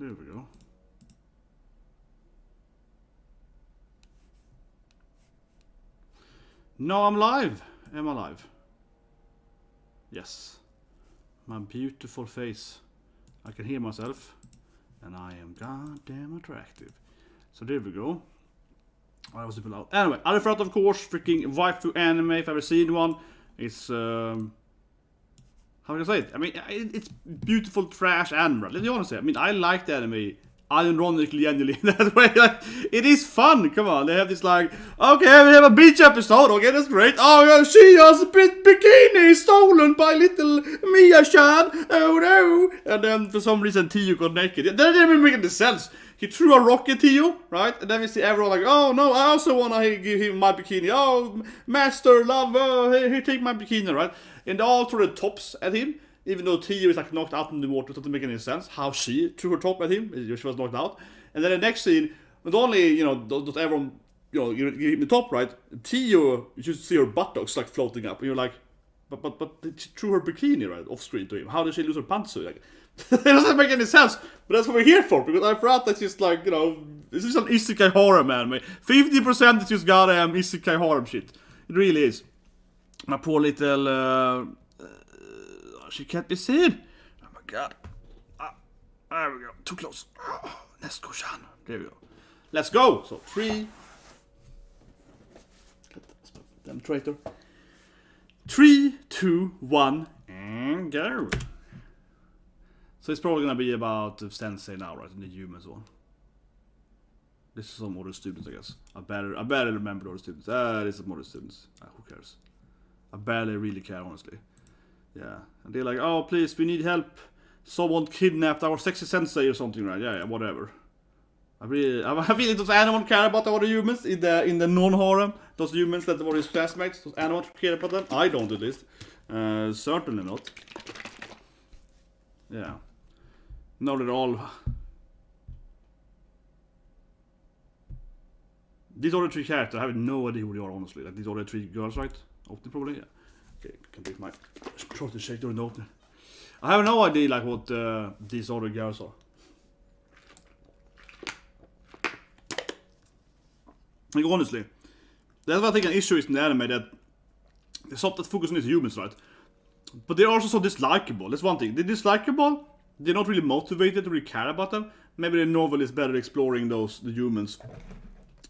There we go. No, I'm live. Am I live? Yes. My beautiful face. I can hear myself. And I am goddamn attractive. So there we go. I was super loud. Anyway, Arifureta, of course, freaking waifu anime, if I've ever seen one. It's, how can I say it? I mean, it's beautiful trash anime, let's be honest. I mean, I like the anime ironically, genuinely, that way. Like, it is fun, come on. They have this like, okay, we have a beach episode, okay, that's great. Oh, yeah, she has a bikini stolen by little Mia-chan, oh no. And then for some reason, Tio got naked. That didn't even make any sense. He threw a rock at Tio, right? And then we see everyone like, oh no, I also want to give him my bikini. Oh, master, love, here, take my bikini, right? And they all threw the tops at him, even though Tio is like knocked out in the water. It doesn't make any sense how she threw her top at him. She was knocked out. And then the next scene, not only, you know, does everyone, you know, give him the top, right? Tio, you just see her buttocks like floating up. And you're like, but she threw her bikini, right, off screen to him. How did she lose her pantsuit? Like, it doesn't make any sense, but that's what we're here for, because I thought that's just like, you know, this is an isekai horror, man. 50% is just goddamn isekai horror shit. It really is. My poor little, she can't be seen. Oh my god. There we go. Too close. Let's go, Shan. There we go. Let's go. So, 3. Damn traitor. 3, 2, 1, and go. So it's probably gonna be about Sensei now, right? And the humans one. This is some other students, I guess. I barely remember all the students. This is some other students. Who cares? I barely really care, honestly. Yeah. And they're like, oh, please, we need help. Someone kidnapped our sexy sensei or something, right? Yeah, whatever. I feel does anyone care about the other humans in the non-harem? Those humans that were his classmates? Does anyone care about them? I don't, at least. Certainly not. Yeah. Now they're all... These other 3 characters, I have no idea who they are, honestly. Like, these other 3 girls, right? Opening, probably, yeah. Okay, can take my throat and shake during the opener. I have no idea, like, what these other girls are. Like, honestly. That's what I think an issue is in the anime, that they stop that focus on these humans, right? But they're also so dislikable. That's one thing. They're dislikable. They're not really motivated to really care about them. Maybe the novel is better exploring the humans.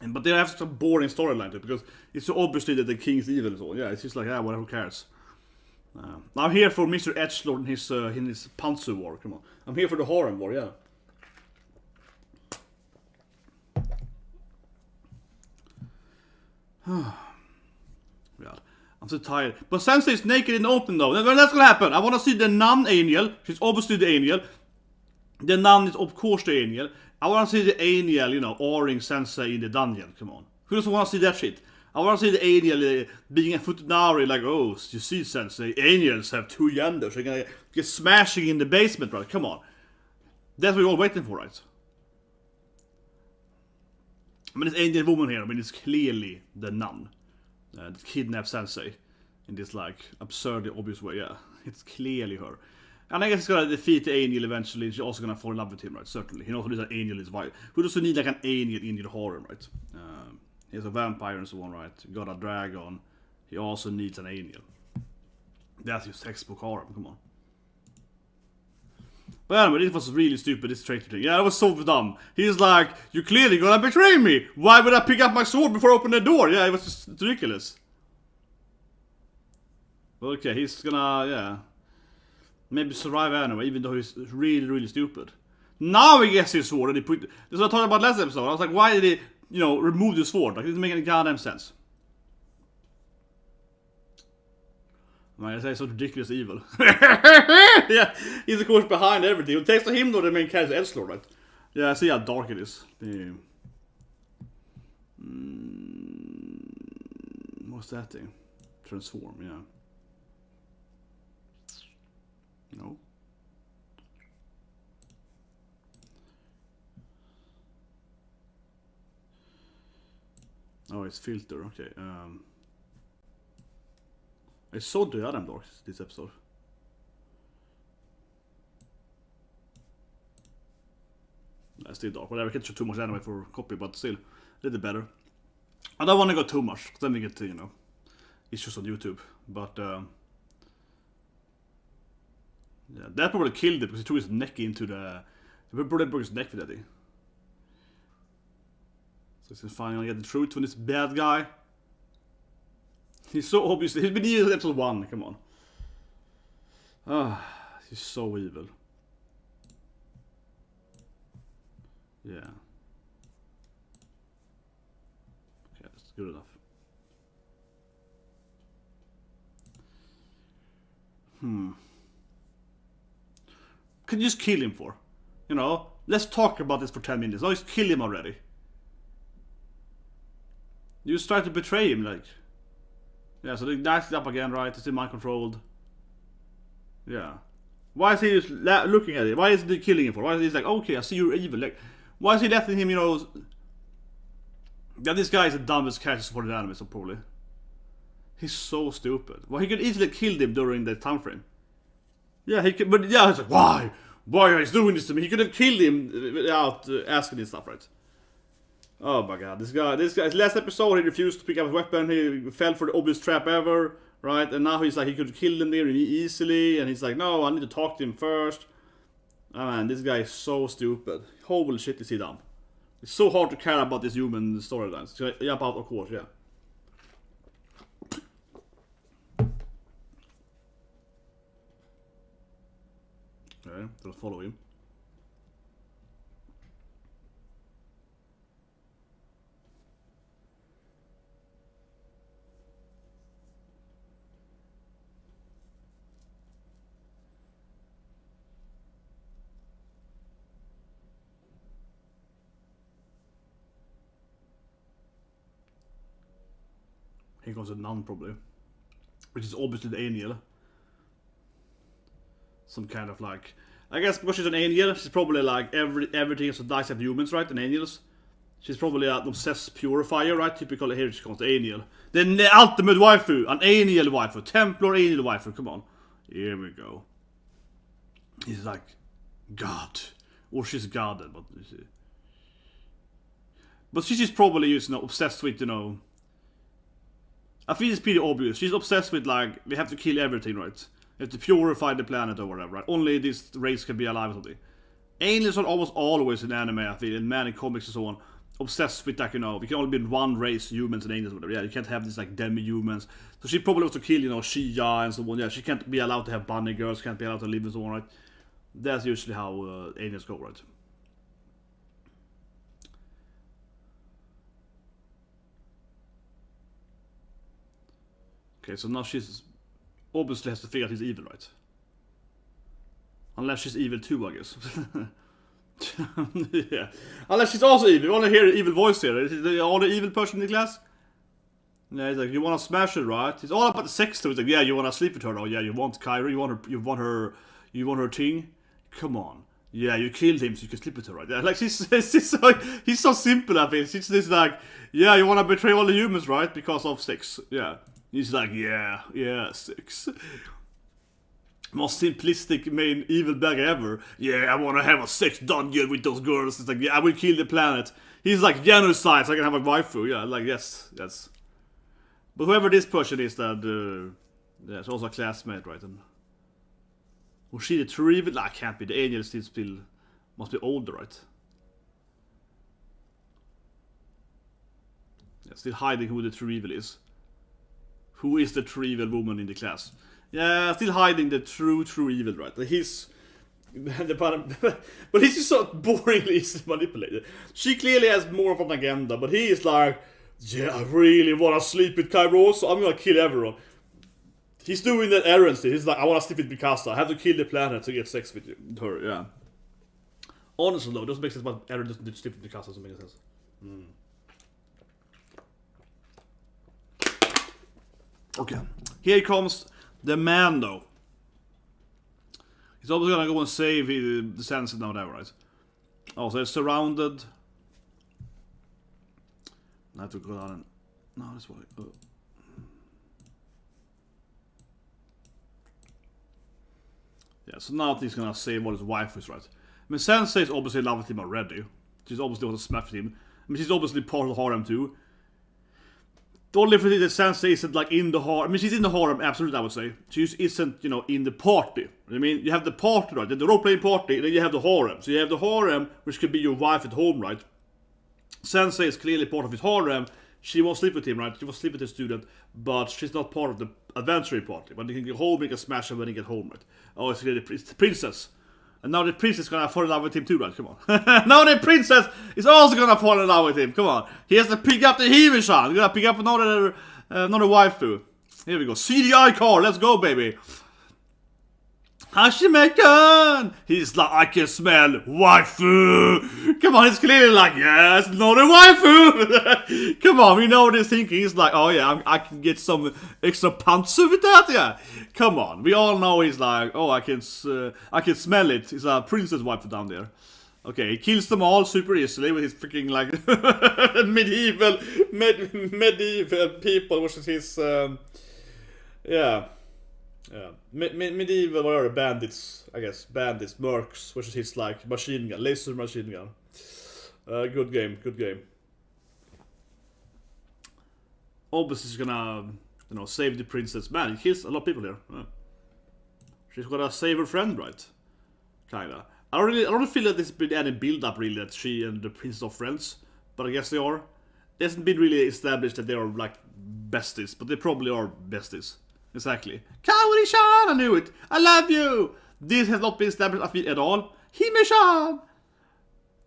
But they have such a boring storyline to it, because it's so obviously that the king's evil and so on. Yeah, it's just like, yeah, whatever, who cares? I'm here for Mr. Edgelord and his pantsu war, come on. I'm here for the harem war, yeah. God, I'm so tired. But Sensei is naked in the open though. When that's gonna happen? I wanna see the nun-angel. She's obviously the angel. The nun is of course the angel. I wanna see the angel, you know, awing Sensei in the dungeon. Come on. Who doesn't wanna see that shit? I wanna see the angel being a futanari, like, oh, you see, Sensei, angels have 2 genders. They're gonna get smashing in the basement, right? Come on. That's what we're all waiting for, right? I mean, this angel woman here, I mean, it's clearly the nun. That kidnaps Sensei in this, like, absurdly obvious way, yeah. It's clearly her. And I guess he's gonna defeat the angel eventually. She's also gonna fall in love with him, right? Certainly. He knows that an angel is wife. Who doesn't need like an angel in your harem, right? He's a vampire and so on, right? Got a dragon. He also needs an angel. That's his textbook harem, come on. But anyway, this was really stupid, this traitor thing. Yeah, it was so dumb. He's like, you're clearly gonna betray me! Why would I pick up my sword before I open the door? Yeah, it was just ridiculous. Okay, he's gonna, yeah. Maybe survive anyway, even though he's really, really stupid. Now he gets his sword and he put... This is what I talked about last episode. I was like, why did he, you know, remove the sword? Like, it didn't make any goddamn sense. Man, it's so ridiculous evil. Yeah, he's of course behind everything. It takes to him though the main character edgelord, right? Yeah, I see how dark it is. What's that thing? Transform, yeah. No. Oh, it's filter, okay. It's so damn dark, this episode. still dark. Whatever, I can't show too much anime for copy, but still, a little better. I don't want to go too much, because then we get, you know, issues on YouTube. But, yeah, that probably killed it, because he threw his neck into the... He probably broke his neck with that thing. So he's finally get the truth from this bad guy. He's so obviously... He's been evil since episode 1, come on. Ah, he's so evil. Yeah. Okay, that's good enough. Can you just kill him for? You know, let's talk about this for 10 minutes. Oh, just kill him already. You just try to betray him, like. Yeah, so the guy's up again, right? It's in mind controlled. Yeah. Why is he just looking at it? Why isn't he killing him for? Why is he like, okay, I see you're evil. Like, why is he letting him, you know... Yeah, this guy is the dumbest character for the anime, so probably. He's so stupid. Well, he could easily kill him during the time frame. Yeah, he could, but yeah, it's like, why? Why are you doing this to me? He could have killed him without asking this stuff, right? Oh my god, this guy's last episode, he refused to pick up his weapon, he fell for the obvious trap ever, right? And now he's like, he could kill him there easily, and he's like, no, I need to talk to him first. Oh man, this guy is so stupid. Holy shit, is he dumb. It's so hard to care about this human storylines. So jump out, of course, yeah. Okay, gonna follow him. Here comes a nun, probably. Which is obviously the angel. Some kind of like... I guess because she's an angel, she's probably like everything is so nice of humans, right? And angels. She's probably an obsessed purifier, right? Typically here she comes the angel. The ultimate waifu! An angel waifu. Templar angel waifu, come on. Here we go. He's like... God. Or she's God, but... But she's just probably, you know, obsessed with, you know... I feel it's pretty obvious. She's obsessed with, like, we have to kill everything, right? We have to purify the planet or whatever, right? Only this race can be alive or something. Aliens are almost always in anime, I feel, in many comics and so on. Obsessed with, like, you know, we can only be in one race, humans and aliens or whatever. Yeah, you can't have these, like, demi-humans. So she probably wants to kill, you know, Shia and so on. Yeah, she can't be allowed to have bunny girls, can't be allowed to live and so on, right? That's usually how aliens go, right? Okay, so now she's obviously has to figure out he's evil, right? Unless she's evil too, I guess. Yeah. Unless she's also evil. You want to hear an evil voice here. Is the only evil person in the class? Yeah, he's like, you want to smash her, right? It's all about the sex too. He's like, yeah, you want to sleep with her, though. Yeah, you want Kyra, you want her thing. Come on. Yeah, you killed him so you can sleep with her, right? Yeah, like he's so simple, I think. It's just like, yeah, you want to betray all the humans, right? Because of sex. Yeah. He's like, yeah, sex. Most simplistic main evil bag ever. Yeah, I want to have a sex dungeon with those girls. It's like, yeah, I will kill the planet. He's like, genocide, so I can have a waifu. Yeah, like, yes. But whoever this person is, that, yeah, it's also a classmate, right? And was she the true evil? Nah, can't be. The angel still must be older, right? Yeah, still hiding who the true evil is. Who is the true evil woman in the class? Yeah, still hiding the true evil, right? He's... but he's just so boringly easy to manipulate. She clearly has more of an agenda, but he is like, yeah, I really want to sleep with Kairos, so I'm gonna kill everyone. He's doing that errands. He's like, I want to sleep with Mikasa. I have to kill the planet to get sex with her, yeah. Honestly, though, it doesn't make sense, but Eren doesn't sleep with Mikasa, doesn't make sense. Okay, here comes the man, though. He's always gonna go and save the senses now, whatever, right? Oh, so they're surrounded. I have to go down and... No, that's why... Yeah, so now he's gonna save all his waifus, right? I mean, Sensei's obviously in love with him already. She's obviously wants to smash with him. I mean, she's obviously part of the harem too. The only difference is that Sensei isn't like in the harem. I mean, she's in the harem, absolutely, I would say. She just isn't, you know, in the party. I mean, you have the party, right? The role-playing party, and then you have the harem. So you have the harem, which could be your wife at home, right? Sensei is clearly part of his harem. She won't sleep with him, right? She won't sleep with the student, but she's not part of the adventuring party. But you can get home, you can smash her when you get home, right? Oh, it's the princess. And now the princess is gonna fall in love with him too, right? Come on. Now the princess is also gonna fall in love with him. Come on. He has to pick up the Hime-san. He's gonna pick up another waifu. Here we go. CDI car. Let's go, baby. Hashimekan! He's like, I can smell waifu! Come on, he's clearly like, yes, not a waifu! Come on, we know what he's thinking. He's like, oh yeah, I can get some extra punch with that, yeah. Come on, we all know he's like, oh, I can smell it. It's a princess waifu down there. Okay, he kills them all super easily with his freaking like medieval people, which is his yeah. Yeah, medieval whatever bandits, I guess bandits, mercs, which is his like machine gun, laser machine gun. Good game. Obviously, she's gonna, you know, save the princess. Man, he kills a lot of people here. She's gonna save her friend, right? Kinda. I don't feel that there's been any build up really that she and the princess are friends, but I guess they are. It hasn't been really established that they are like besties, but they probably are besties. Exactly. Kaori-chan, I knew it. I love you. This has not been established, I feel, at all. Hime-chan.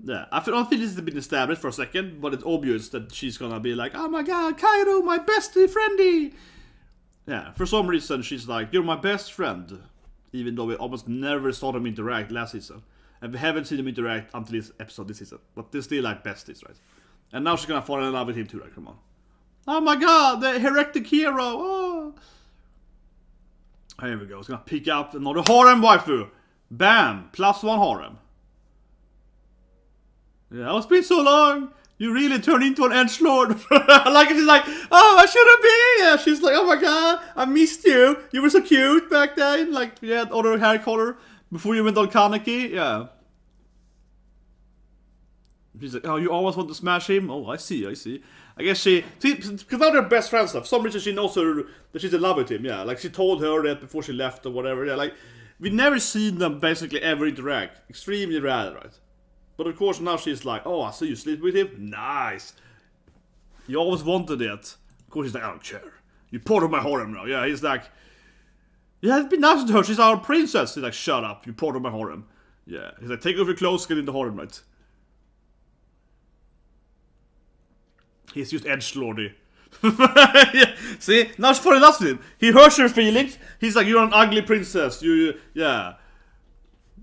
Yeah, I don't feel this has been established for a second, but it's obvious that she's gonna be like, oh my god, Kairo, my bestie friendy. Yeah, for some reason she's like, you're my best friend. Even though we almost never saw them interact last season. And we haven't seen them interact until this episode this season. But they're still like besties, right? And now she's gonna fall in love with him too, right? Come on. Oh my god, the heretic hero. Oh. Here we go. It's gonna pick up another harem waifu. Bam! +1 harem. Yeah, it's been so long. You really turned into an edgelord. Like she's like, oh, I shouldn't be. Yeah, she's like, oh my god, I missed you. You were so cute back then. Like you had other hair color before you went on Kaneki. Yeah. She's like, oh, you always want to smash him? Oh, I see. I guess because now they're best friends now. For some reason she knows her, that she's in love with him, yeah. Like she told her that before she left or whatever, yeah. Like, we never seen them basically ever interact. Extremely rare, right? But of course now she's like, oh, I see you sleep with him? Nice. You always wanted it. Of course he's like, I don't care. You're part of my harem now. Yeah, he's like, yeah, it's been nice to her. She's our princess. He's like, shut up. You're part of my harem. Yeah. He's like, take off your clothes, get in the harem, right? He's just edgelordy. Yeah. See, now she's falling in love with him. He hurts her feelings. He's like, you're an ugly princess. Yeah.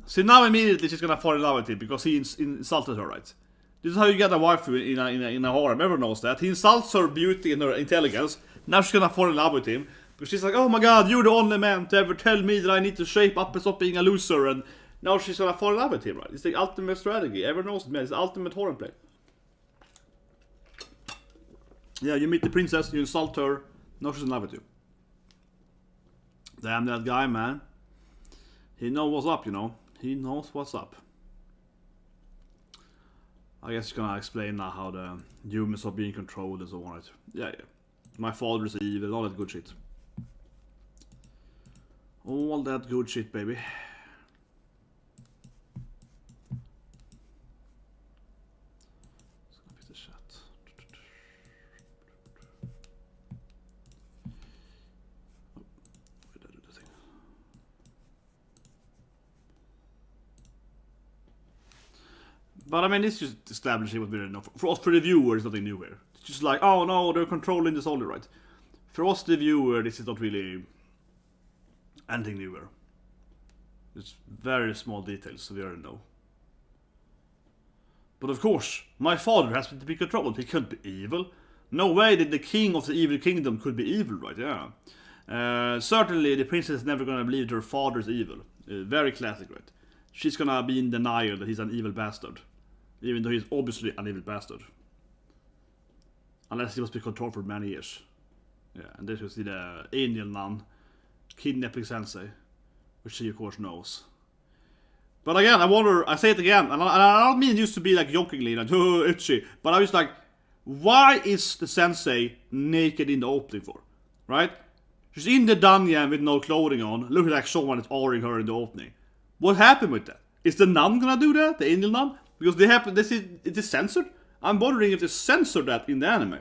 See, now immediately she's gonna fall in love with him because he insulted her, right? This is how you get a waifu in a harem. Everyone knows that. He insults her beauty and her intelligence. Now she's gonna fall in love with him because she's like, oh my god, you're the only man to ever tell me that I need to shape up and stop being a loser. And now she's gonna fall in love with him, right? It's the ultimate strategy. Everyone knows it, man. It's the ultimate harem play. Yeah, you meet the princess, you insult her, now she's in love with you. Damn that guy, man. He knows what's up, you know. He knows what's up. I guess he's gonna explain now how the humans are being controlled and so on, right? Yeah. My father is evil, all that good shit. All that good shit, baby. But I mean, it's just establishing what we already know. For us, for the viewer, it's nothing new here. It's just like, oh no, they're controlling the soldier, right? For us, the viewer, this is not really anything new here. It's very small details, so we already know. But of course, my father has to be controlled. He can't be evil. No way that the king of the evil kingdom could be evil, right? Yeah. Certainly, the princess is never gonna believe that her father's evil. Very classic, right? She's gonna be in denial that he's an evil bastard. Even though he's obviously an evil bastard. Unless he must be controlled for many years. Yeah, and this was the angel nun kidnapping Sensei. Which she of course knows. But again, I wonder, I say it again, and I don't mean it used to be like jokingly, like, oh, itchy, but I was like, why is the sensei naked in the opening for? Right? She's in the dungeon with no clothing on, looking like someone is ordering her in the opening. What happened with that? Is the nun gonna do that? The angel nun? Because it is censored? I'm wondering if they censored that in the anime.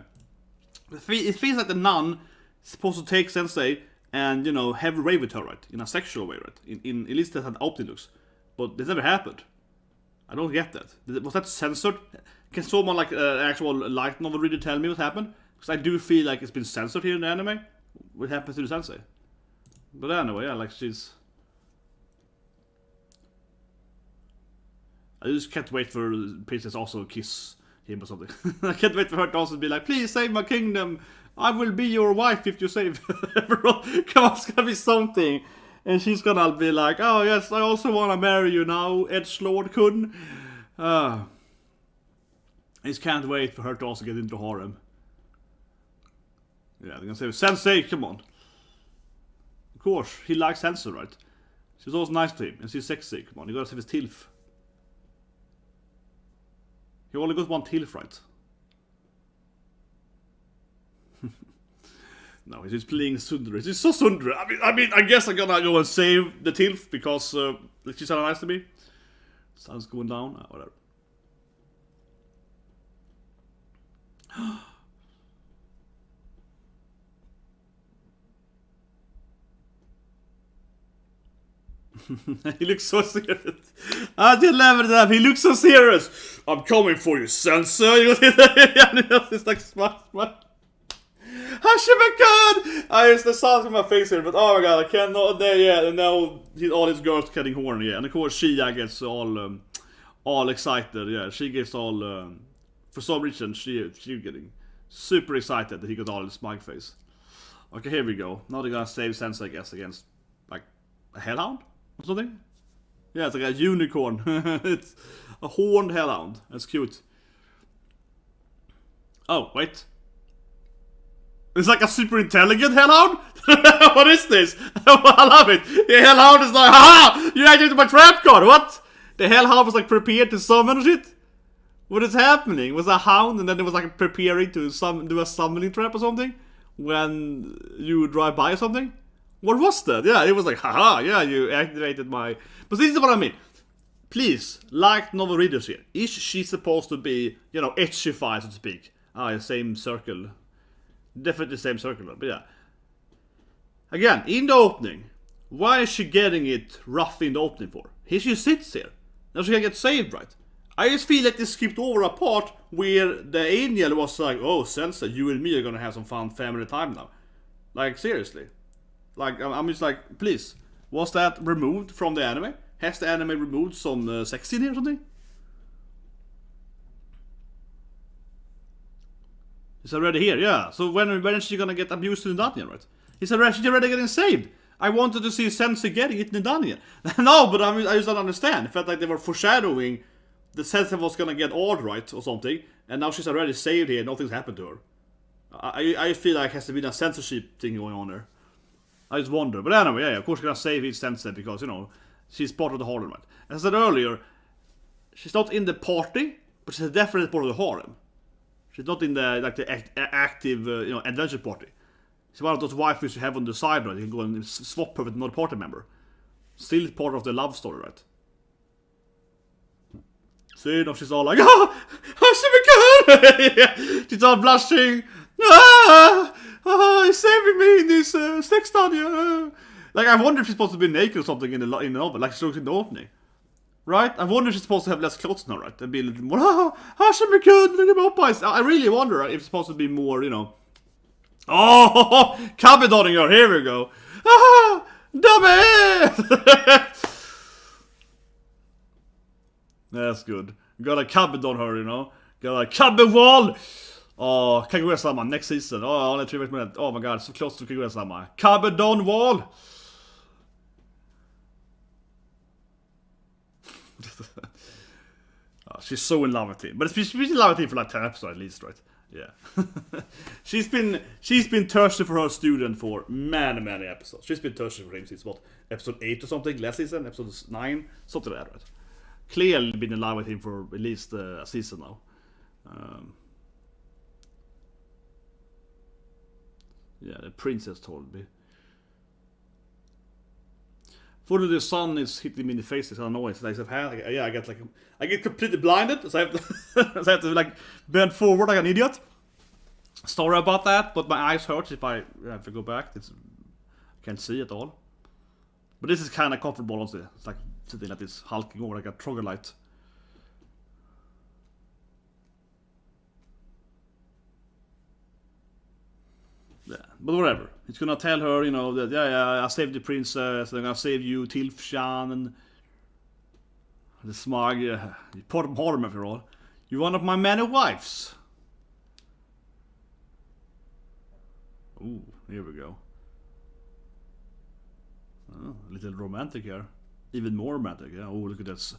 It feels like the nun is supposed to take sensei and, have a rave with her, right? In a sexual way, right? In at least that's how the opening looks. But this never happened. I don't get that. Was that censored? Can someone like an actual light novel reader tell me what happened? Because I do feel like it's been censored here in the anime. What happens to the sensei? But anyway, yeah, like she's... I just can't wait for Princess also to kiss him or something. I can't wait for her to also be like, please save my kingdom. I will be your wife if you save everyone. Come on, it's gonna be something. And she's gonna be like, oh yes, I also wanna marry you now, edgelord kun. I just can't wait for her to also get into harem. Yeah, they're gonna say, Sensei, come on. Of course, he likes Sensei, right? She's always nice to him, and she's sexy, come on, you gotta save his tilf. He only got one tilf, right? No, he's just playing Sundre. He's so Sundre. I mean, I guess I'm gonna go and save the tilf because she's so nice to me. Sun's going down. Whatever. He looks so serious. I did love it up. He looks so serious. I'm coming for you, sensei. It's like smart. Hashimakan! It's the sound in my face here, but oh my god, I cannot. Yeah, and now all his girls getting horny, yeah. And of course, Shia gets all excited, yeah. She gets all, for some reason, she getting super excited that he got all his smug face. Okay, here we go. Now they're gonna save Sensei, I guess, against, like, a hellhound or something? Yeah, it's like a unicorn. It's a horned hellhound. That's cute. Oh, wait. It's like a super intelligent hellhound? What is this? I love it. The hellhound is like, haha! You activated my trap card, what? The hellhound was like prepared to summon shit? What is happening? It was a hound and then it was like preparing to do a summoning trap or something? When you drive by or something? What was that? Yeah, it was like, haha, yeah, you activated my... But this is what I mean. Please, like novel readers here. Is she supposed to be, etchified, so to speak? Same circle. Definitely same circle, but yeah. Again, in the opening, why is she getting it rough in the opening for? Here she sits here. Now she can get saved, right? I just feel like they skipped over a part where the angel was like, oh, Sensei, you and me are gonna have some fun family time now. Like, seriously. Like, I'm just like, please. Was that removed from the anime? Has the anime removed some sex scene here or something? He's already here, yeah. So when is she gonna get abused in the dungeon, right? She's already getting saved. I wanted to see Sensei getting it in the dungeon. No, but I just don't understand. It felt like they were foreshadowing the Sensei was gonna get all right or something, and now she's already saved here and nothing's happened to her. I feel like has to be a censorship thing going on there. I just wonder. But anyway, yeah, of course she's gonna save each Sensei because, she's part of the harem, right? As I said earlier, she's not in the party, but she's definitely part of the harem. She's not in the active, adventure party. She's one of those waifus you have on the side, right? You can go and swap her with another party member. Still part of the love story, right? See, now she's all like, yeah. She's all blushing. He's saving me in this sex dungeon. Like, I wonder if she's supposed to be naked or something in the novel, like she looks in the opening. Right? I wonder if she's supposed to have less clothes now, right? And be a little more, Hashimakan, look at my oppas. I really wonder if it's supposed to be more, Oh, cabidoning her, here we go. Dummy! That's good. Got a cabidon her, Got a cabin wall. Oh, Kaguya-sama, next season. Oh, only 3 minutes. Oh my god, so close to Kaguya-sama. Cabidon wall! She's so in love with him. But she's been in love with him for like 10 episodes at least, right? Yeah. she's been thirsty for her student for many episodes. She's been thirsty for him since what, episode 8 or something, last season, episode 9, something like that, right? Clearly been in love with him for at least a season now. Yeah, the princess told me. For the sun is hitting me in the face, it's annoying. So I get completely blinded, so I have to, so I have to like bend forward like an idiot. Sorry about that, but my eyes hurt if I go back. I can't see at all. But this is kind of comfortable, honestly. It's like sitting like this, hulking over like a troglodyte. Yeah, but whatever. He's gonna tell her, you know, that yeah, I saved the princess, I'm gonna save you, Tilfshan, and the smug, you're part of Harlem after all. You're one of my many wives. Ooh, here we go. Oh, a little romantic here. Even more romantic, yeah. Oh, look at that.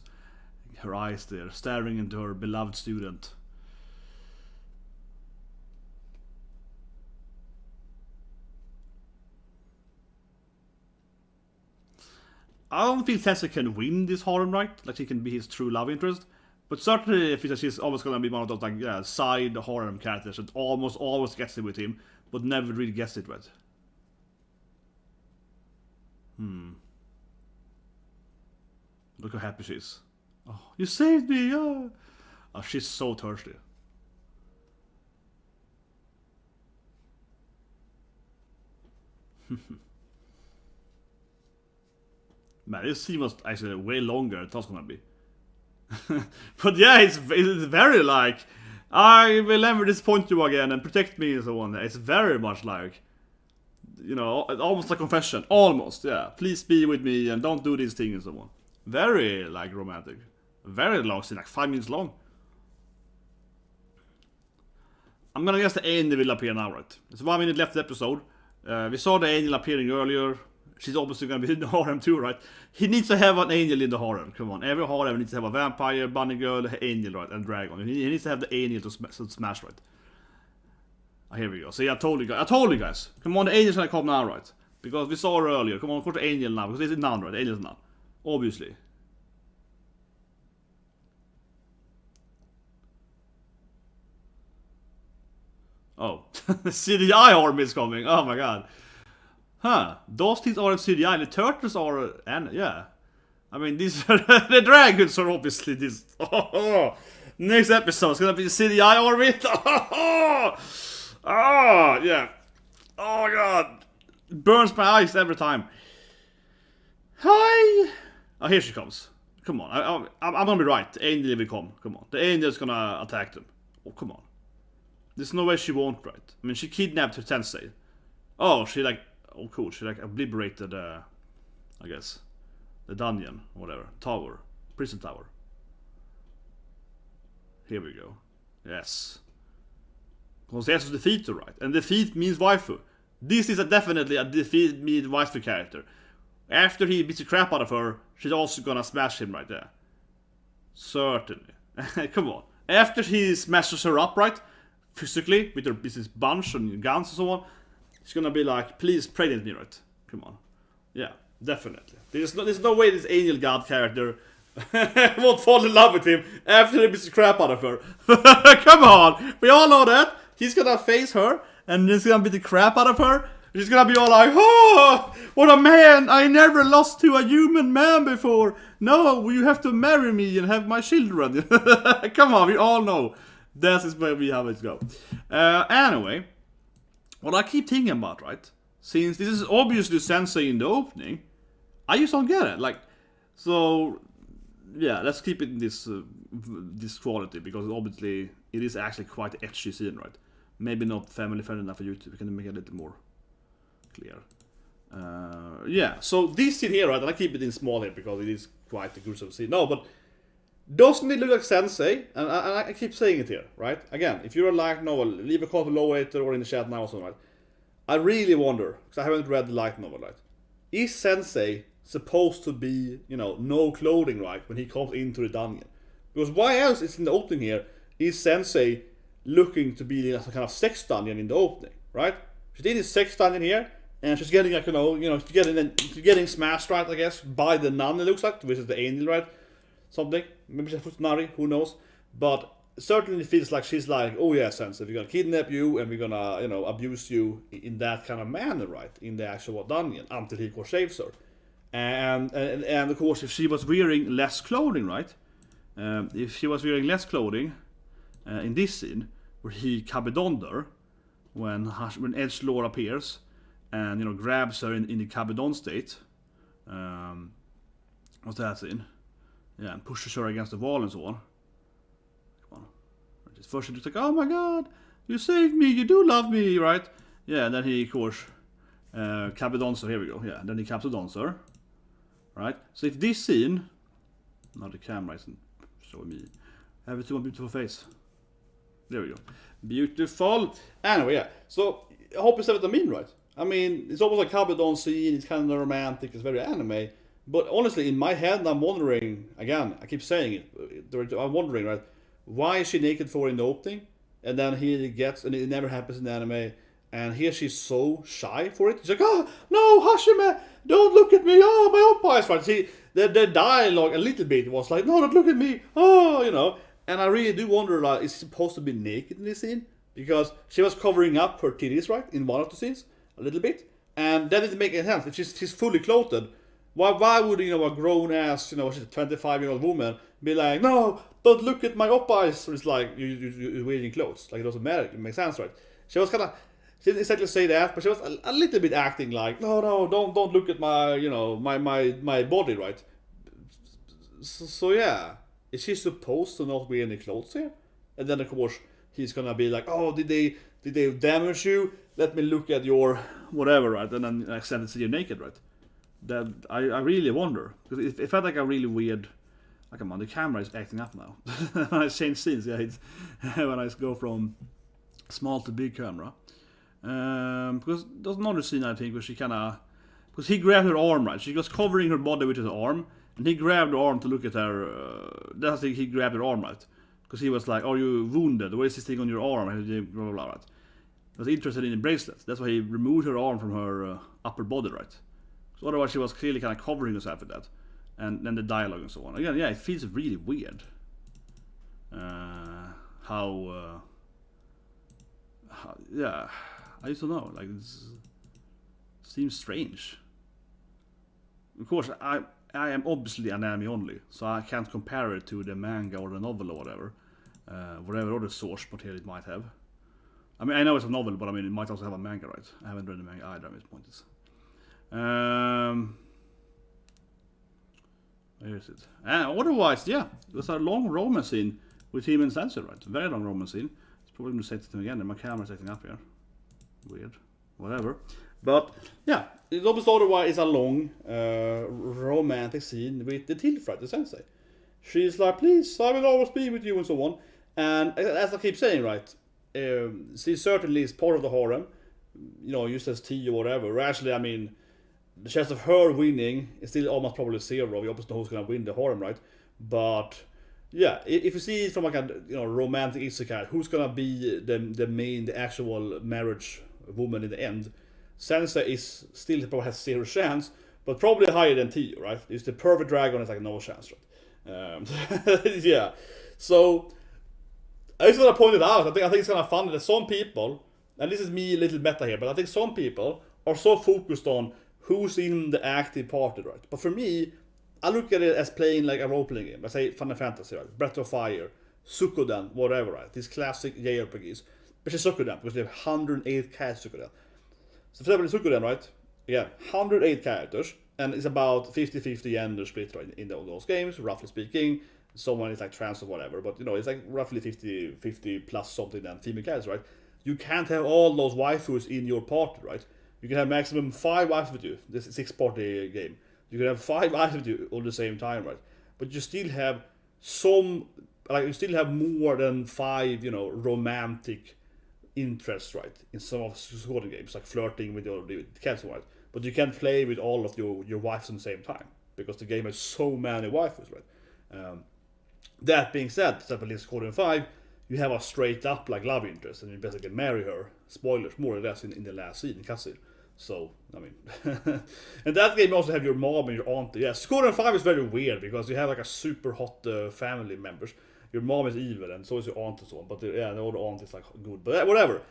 Her eyes there, staring into her beloved student. I don't think Tessa can win this harem, right? Like she can be his true love interest. But certainly if she's always gonna be one of those like side harem characters that almost always gets it with him, but never really gets it right. Look how happy she is. Oh, you saved me! Oh, she's so thirsty. Man, this scene was actually way longer than it was gonna be. But yeah, it's very like, I will never disappoint you again and protect me and so on. It's very much like, you know, almost a confession. Almost, yeah. Please be with me and don't do these things and so on. Very like romantic. Very long scene, like 5 minutes long. I'm gonna guess the angel will appear now, right? There's 1 minute left of the episode. We saw the angel appearing earlier. She's obviously gonna be in the harem too, right? He needs to have an angel in the harem. Come on, every harem needs to have a vampire, bunny girl, angel, right, and dragon. He needs to have the angel to smash, right? Here we go. See, I told you guys. Come on, the angel's gonna come now, right? Because we saw her earlier. Come on, of course the angel now, because it's none, right? The angel's none, obviously. Oh, the CDI army is coming. Oh my god. Huh, those things are in CDI, the turtles are, and yeah. I mean, these are, the dragons are obviously this. Oh, next episode is gonna be the CDI army. Oh, yeah. Oh my god. It burns my eyes every time. Hi. Oh, here she comes. Come on, I'm gonna be right. The angel will come. Come on, the angel's gonna attack them. Oh, come on. There's no way she won't, right? I mean, she kidnapped her sensei. Oh, she like... Oh, cool. She like obliterated, I guess, the dungeon, or whatever, tower, prison tower. Here we go. Yes. Because he has to defeat her, right? And defeat means waifu. This is definitely a defeat means waifu character. After he beats the crap out of her, she's also gonna smash him right there. Certainly. Come on. After he smashes her up, right? Physically, with her business bunch and guns and so on. She's gonna be like, please pregnant me, right? Come on. Yeah, definitely. There's no way this angel god character won't fall in love with him after he beats the crap out of her. Come on! We all know that. He's gonna face her, and he's gonna beat the crap out of her. She's gonna be all like, oh, what a man! I never lost to a human man before. No, you have to marry me and have my children. Come on, we all know. That is where we have it go. Anyway. What I keep thinking about, right? Since this is obviously Sensei in the opening, I just don't get it. Like, so yeah, let's keep it in this quality, because obviously it is actually quite an etchy scene, right? Maybe not family friendly enough for YouTube. We can make it a little more clear. Yeah. So this scene here, right? And I keep it in small here because it is quite a gruesome scene. No, but doesn't it look like Sensei? And I keep saying it here, right? Again, if you're a light novel, leave a comment below later or in the chat now or something, right? I really wonder, because I haven't read the light novel, right? Is Sensei supposed to be, you know, no clothing, right, when he comes into the dungeon? Because why else is in the opening here, is Sensei looking to be some kind of sex dungeon in the opening, right? She's in this sex dungeon here, and she's getting like she's getting smashed, right? I guess by the nun. It looks like, which is the angel, right? Something. Maybe she's Futanari, who knows? But it certainly feels like she's like, oh yeah, Sensei, we're gonna kidnap you and we're gonna abuse you in that kind of manner, right? In the actual dungeon until he of course saves her. And of course, if she was wearing less clothing, right? If she was wearing less clothing in this scene where he kabedoned her when edgelord appears and grabs her in the kabedon state. What's that scene? Yeah, and pushes her against the wall and so on. Come on. First she looks like, oh my god, you saved me, you do love me, right? Yeah, and then he of course kabedons her. Here we go. Yeah, and then he kabedons her. Right? So if this scene, now the camera isn't showing me, I have a too beautiful face. There we go. Beautiful. Anyway, yeah. So I hope you see what I mean, right? I mean, it's almost like kabedon scene. It's kind of romantic. It's very anime. But honestly, in my head, I'm wondering again. I keep saying it. I'm wondering, right? Why is she naked for in the opening, and then and it never happens in the anime. And here she's so shy for it. She's like, oh, no, Hashime, don't look at me. Oh, my own eyes. Right? See, the dialogue a little bit was like, no, don't look at me. Oh, And I really do wonder, like, is she supposed to be naked in this scene? Because she was covering up her titties, right, in one of the scenes, a little bit. And that didn't make any sense. If she's fully clothed, why would, a grown-ass, she's a 25-year-old woman, be like, no, don't look at my eyes. It's like, you're wearing clothes. Like, it doesn't matter. It makes sense, right? She was kind of... She didn't exactly say that, but she was a little bit acting like, no, don't look at my, my body, right? So yeah, is she supposed to not wear any clothes here? And then of course he's gonna be like, oh, did they damage you? Let me look at your whatever, right? And then accidentally see you naked, right? That I really wonder, because it felt like a really weird. Like, come on, the camera is acting up now. When I change scenes, yeah, it's when I go from small to big camera. Because there's another scene I think where she because he grabbed her arm, right? She was covering her body with his arm, and he grabbed her arm to look at her. That's like he grabbed her arm, right? Because he was like, "Are you wounded? What is this thing on your arm?" Blah blah blah. Right? He was interested in the bracelet. That's why he removed her arm from her upper body, right? So otherwise, she was clearly kind of covering herself with that, and then the dialogue and so on. Again, yeah, it feels really weird. Yeah. I just don't know, like, it seems strange. Of course, I am obviously an anime only, so I can't compare it to the manga or the novel or whatever other source material it might have. I mean, I know it's a novel, but I mean, it might also have a manga, right? I haven't read the manga either, at this point. Where is it? And otherwise, yeah, it was a long romance scene with him and Sensei, right? A very long romance scene. It's probably going to say it to him again, and my camera's acting up here. Weird, whatever. But yeah, it's almost otherwise a long romantic scene with the Tilf, right, the Sensei. She's like, please, I will always be with you and so on. And as I keep saying, right, she certainly is part of the harem, used as T or whatever. Actually, I mean, the chance of her winning is still almost probably zero. We obviously know who's gonna win the harem, right? But yeah, if you see it from like a romantic isekai, who's gonna be the actual marriage woman in the end? Sensei is still probably has zero chance, but probably higher than Tio, right? It's the perfect dragon, it's like no chance, right? Yeah. So I just want to point it out. I think it's kind of funny that some people, and this is me a little meta here, but I think some people are so focused on who's in the active party, right? But for me, I look at it as playing like a role-playing game. I say Final Fantasy, right? Breath of Fire, Suikoden, whatever, right? These classic JRPGs. Especially Suikoden, because they have 108 characters Suikoden. So for example, in Suikoden, right? Yeah, 108 characters, and it's about 50-50 gender split, right? In those games, roughly speaking. Someone is like trans or whatever, but it's like roughly 50 plus something than female characters, right? You can't have all those waifus in your party, right? You can have maximum 5 waifus with you. This is a 6-party game. You can have 5 waifus with you all the same time, right? But you still have you still have more than 5, romantic interests, right? In some of the Suikoden games, like flirting with your cats, right? But you can't play with all of your wives at the same time because the game has so many waifus, right? That being said, example in Suikoden 5, you have a straight up like love interest, and you basically marry her. Spoilers, more or less in the last scene, in cutscene. So, I mean, and that game you also have your mom and your auntie. Yeah, Suikoden 5 is very weird because you have like a super hot family members. Your mom is evil, and so is your aunt and so on. But the older aunt is like good. But whatever.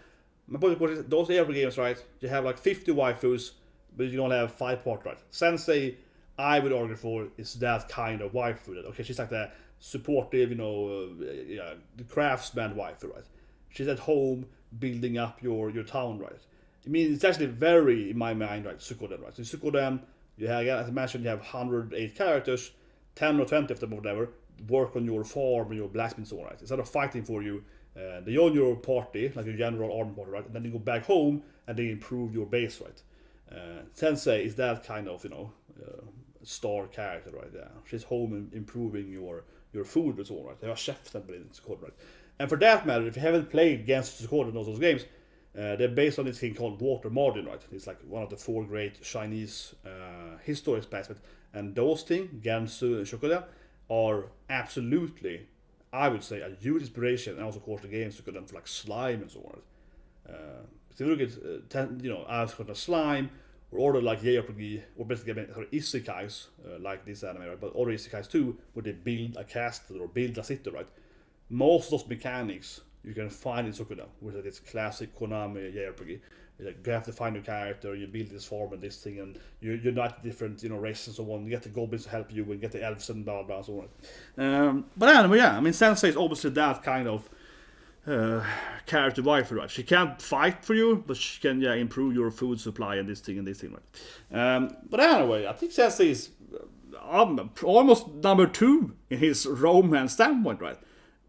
My point is, those ARPG games, right? You have like 50 waifus, but you only have 5 parts, right? Sensei, I would argue for, is that kind of waifu. Okay, she's like the supportive, the craftsman waifu, right? She's at home building up your town, right? I mean, it's actually very, in my mind, right, Suikoden, right? So Suikoden, you have, as I mentioned, you have 108 characters, 10 or 20 of them or whatever, work on your farm and your blacksmith, so on, right? Instead of fighting for you, they join your party, like your general army party, right? And then you go back home and they improve your base, right? Sensei is that kind of, star character, right? Yeah, she's home and improving your food and so on, right? They have a chef in Suikoden, right? And for that matter, if you haven't played against Suikoden and those games, they're based on this thing called Water Margin, right? It's like one of the 4 great Chinese history placements. And those things, Gansu and Shokugyou, are absolutely, I would say, a huge inspiration. And also, of course, the games Suikoden for like slime and so on. If you look at, as kind of slime, or other like JRPG, or basically isekais, like this anime, right? But other isekais too, where they build a castle or build a city, right? Most of those mechanics you can find in Suikoden, which is this classic Konami JRPG. You have to find your character, you build this farm and this thing, and you unite different races and so on. You get the goblins to help you, and get the elves and blah blah and so on. But anyway, yeah, I mean, Sensei is obviously that kind of character waifu, right? She can't fight for you, but she can improve your food supply and this thing, right? But anyway, I think Sensei is almost number 2 in his romance standpoint, right?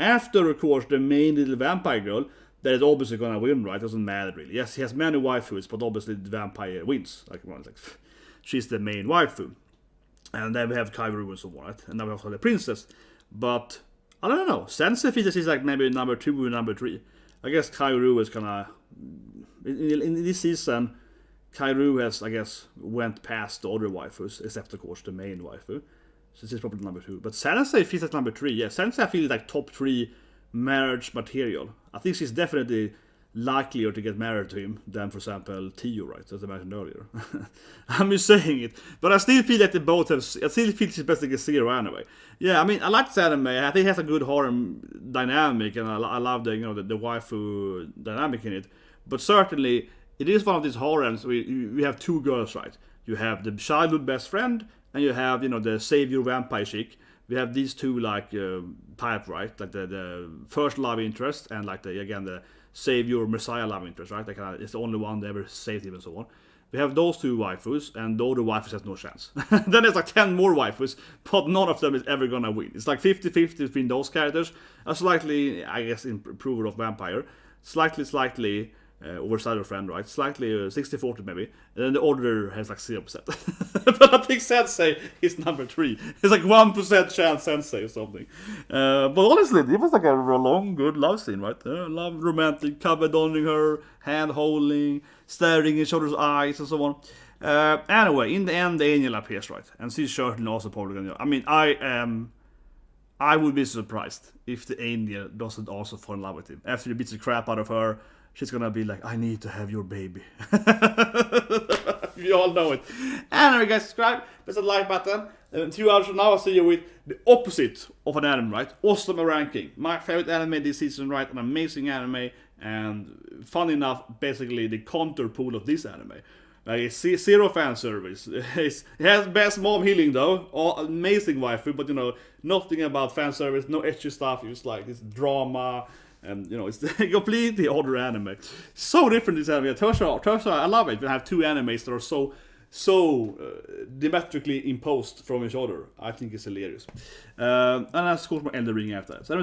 After, of course, the main little vampire girl, that is obviously gonna win, right? Doesn't matter really. Yes, he has many waifus, but obviously the vampire wins. Like she's the main waifu, and then we have Kaoru and so on, right? And then we also have the princess. But I don't know. Sensei feels is like maybe number 2 or number 3. I guess Kaoru is gonna in this season. Kaoru has, I guess, went past the other waifus, except of course the main waifu. So this is probably number 2. But Sensei feels like number 3. Yeah, Sensei feels like top 3 marriage material. I think she's definitely likelier to get married to him than, for example, Tio, right? As I mentioned earlier. I'm just saying it. But I still feel that they both have... I still feel she's best against Zero anyway. Yeah, I mean, I like this anime. I think it has a good harem dynamic, and I love the, the waifu dynamic in it. But certainly, it is one of these harems where we have 2 girls, right? You have the childhood best friend, and you have, the savior vampire chick. We have these 2 like type, right? Like the first love interest, and like the savior messiah love interest, right? Like it's the only one that ever saved him and so on. We have those 2 waifus, and the other waifus has no chance. Then there's like 10 more waifus, but none of them is ever gonna win. It's like 50-50 between those characters. A slightly, I guess, improver of vampire. Slightly over Shadow Friend, right? Slightly 60-40 maybe. And then the other has like 0%. But I think Sensei is number 3. It's like 1% chance Sensei or something. But honestly, it was like a long, good love scene, right? Love, romantic, cuddling her, hand holding, staring in each other's eyes and so on. Anyway, in the end, the angel appears, right? And she's certainly also probably gonna... I mean, I would be surprised if the angel doesn't also fall in love with him. After he beats the crap out of her, she's gonna be like, I need to have your baby. You all know it. Anyway, guys, subscribe, press the like button. And 2 hours from now, I'll see you with the opposite of an anime, right? Awesome ranking. My favorite anime this season, right? An amazing anime. And fun enough, basically the counterpole of this anime. It's 0 fan service. It has best mom healing though. Amazing waifu, but nothing about fan service, no extra stuff. It's like this drama. And it's completely other anime. So different this anime. Tertia, I love it. We have 2 animes that are so diametrically imposed from each other. I think it's hilarious. And of course, my Elden Ring after that. So